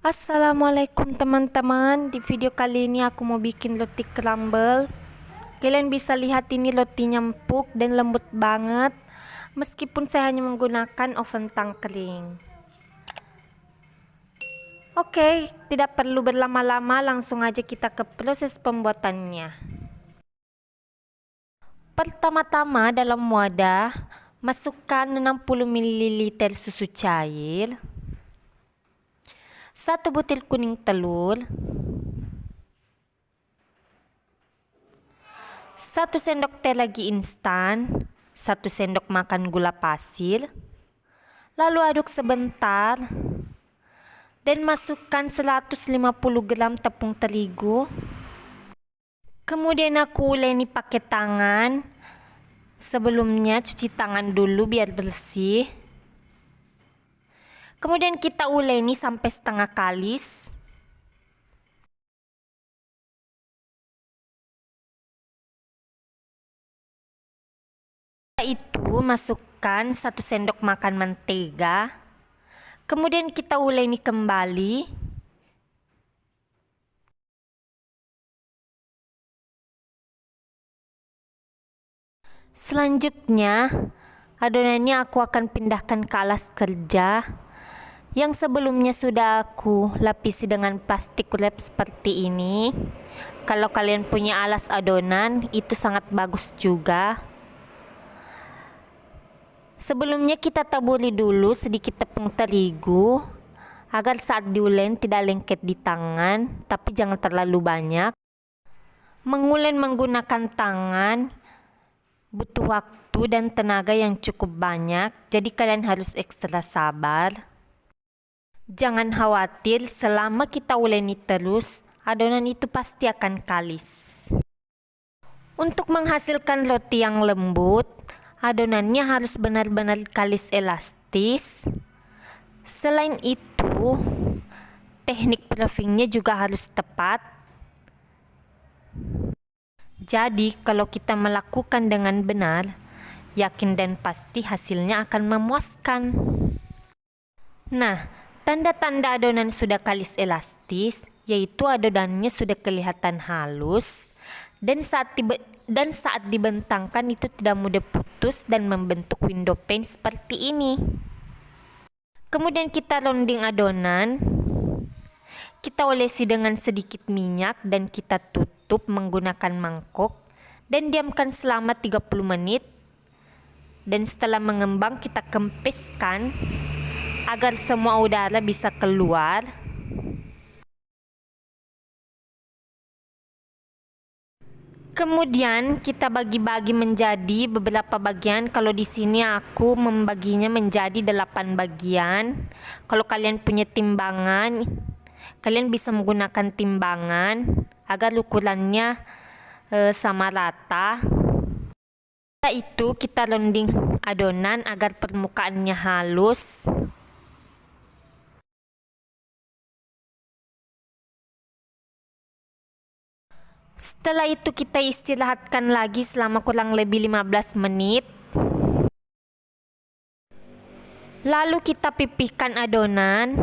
Assalamualaikum teman-teman. Di video kali ini aku mau bikin roti crumble. Kalian bisa lihat ini rotinya empuk dan lembut banget, meskipun saya hanya menggunakan oven tangkring. Oke, tidak perlu berlama-lama, langsung aja kita ke proses pembuatannya. Pertama-tama dalam wadah masukkan 60 ml susu cair, 1 butir kuning telur, 1 sendok teh lagi instan, 1 sendok makan gula pasir, lalu aduk sebentar dan masukkan 150 gram tepung terigu. Kemudian aku uleni pakai tangan. Sebelumnya cuci tangan dulu biar bersih. Kemudian kita uleni sampai setengah kalis. Setelah itu masukkan 1 sendok makan mentega. Kemudian kita uleni kembali. Selanjutnya adonannya aku akan pindahkan ke alas kerja yang sebelumnya sudah aku lapisi dengan plastik wrap seperti ini. Kalau kalian punya alas adonan itu sangat bagus juga. Sebelumnya kita taburi dulu sedikit tepung terigu agar saat diulen tidak lengket di tangan, tapi jangan terlalu banyak. Mengulen menggunakan tangan butuh waktu dan tenaga yang cukup banyak, jadi kalian harus ekstra sabar. Jangan khawatir, selama kita uleni terus, adonan itu pasti akan kalis. Untuk menghasilkan roti yang lembut, adonannya harus benar-benar kalis elastis. Selain itu, teknik proofingnya juga harus tepat. Jadi, kalau kita melakukan dengan benar, yakin dan pasti hasilnya akan memuaskan. Nah, tanda-tanda adonan sudah kalis elastis, yaitu adonannya sudah kelihatan halus, dan saat dibentangkan itu tidak mudah putus dan membentuk window pane seperti ini. Kemudian kita rounding adonan. Kita olesi dengan sedikit minyak dan kita tutup menggunakan mangkok dan diamkan selama 30 menit. Dan setelah mengembang kita kempiskan agar semua udara bisa keluar. Kemudian kita bagi-bagi menjadi beberapa bagian. Kalau di sini aku membaginya menjadi 8 bagian. Kalau kalian punya timbangan, kalian bisa menggunakan timbangan agar ukurannya sama rata. Setelah itu kita rounding adonan agar permukaannya halus. Setelah itu kita istirahatkan lagi selama kurang lebih 15 menit. Lalu kita pipihkan adonan.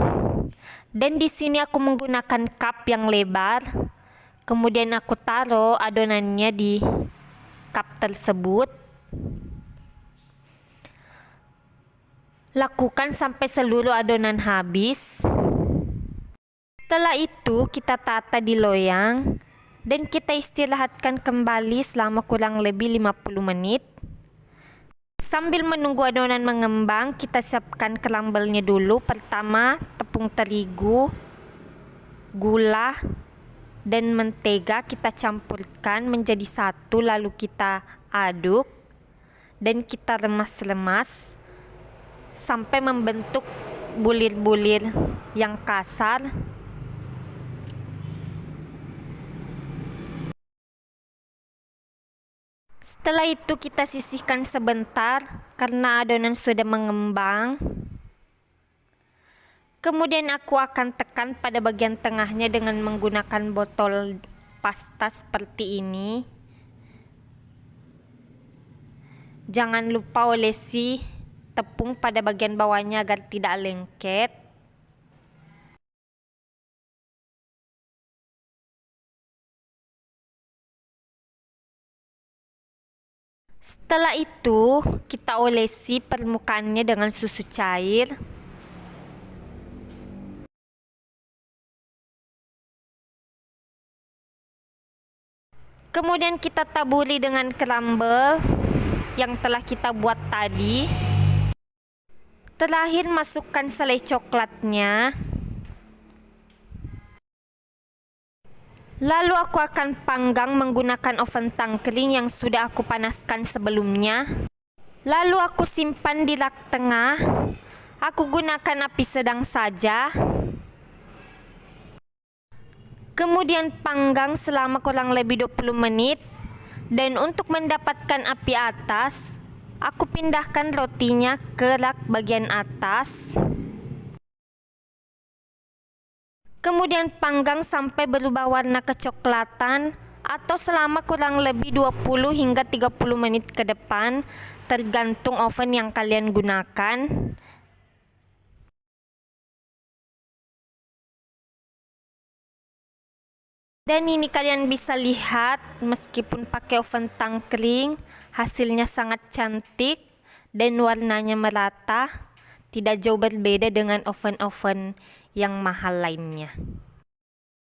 Dan di sini aku menggunakan cup yang lebar. Kemudian aku taruh adonannya di cup tersebut. Lakukan sampai seluruh adonan habis. Setelah itu kita tata di loyang dan kita istirahatkan kembali selama kurang lebih 50 menit. Sambil menunggu adonan mengembang, kita siapkan crumble-nya dulu. Pertama, tepung terigu, gula, dan mentega kita campurkan menjadi satu, lalu kita aduk dan kita remas-remas sampai membentuk bulir-bulir yang kasar. Setelah itu kita sisihkan sebentar karena adonan sudah mengembang. Kemudian aku akan tekan pada bagian tengahnya dengan menggunakan botol pasta seperti ini. Jangan lupa olesi tepung pada bagian bawahnya agar tidak lengket. Setelah itu, kita olesi permukaannya dengan susu cair. Kemudian kita taburi dengan crumble yang telah kita buat tadi. Terakhir masukkan selai coklatnya. Lalu aku akan panggang menggunakan oven tangkring yang sudah aku panaskan sebelumnya. Lalu aku simpan di rak tengah. Aku gunakan api sedang saja. Kemudian panggang selama kurang lebih 20 menit. Dan untuk mendapatkan api atas, aku pindahkan rotinya ke rak bagian atas. Kemudian panggang sampai berubah warna kecoklatan atau selama kurang lebih 20 hingga 30 menit ke depan, tergantung oven yang kalian gunakan. Dan ini kalian bisa lihat, meskipun pakai oven tangkring, hasilnya sangat cantik dan warnanya merata, tidak jauh berbeda dengan oven-oven yang mahal lainnya.